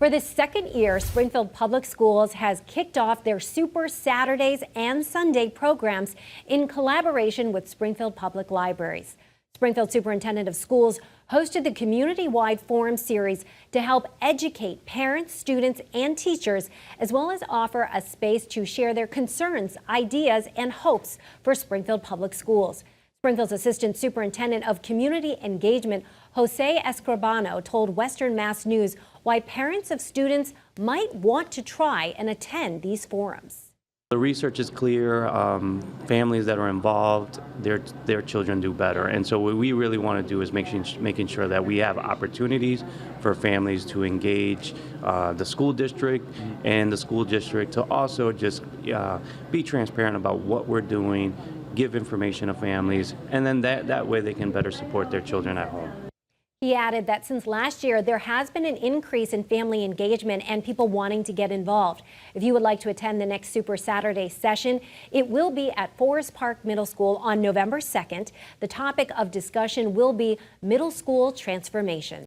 For the second year, Springfield Public Schools has kicked off their Super Saturdays and Sunday programs in collaboration with Springfield Public Libraries. Springfield Superintendent of Schools hosted the community-wide forum series to help educate parents, students, and teachers, as well as offer a space to share their concerns, ideas, and hopes for Springfield Public Schools. Springfield's Assistant Superintendent of Community Engagement, Jose Escribano, told Western Mass News why parents of students might want to try and attend these forums. The research is clear. Families that are involved, their children do better. And so what we really want to do is making sure that we have opportunities for families to engage the school district and the school district to also just be transparent about what we're doing, give information to families, and then that way they can better support their children at home. He added that since last year, there has been an increase in family engagement and people wanting to get involved. If you would like to attend the next Super Saturday session, it will be at Forest Park Middle School on November 2nd. The topic of discussion will be middle school transformation.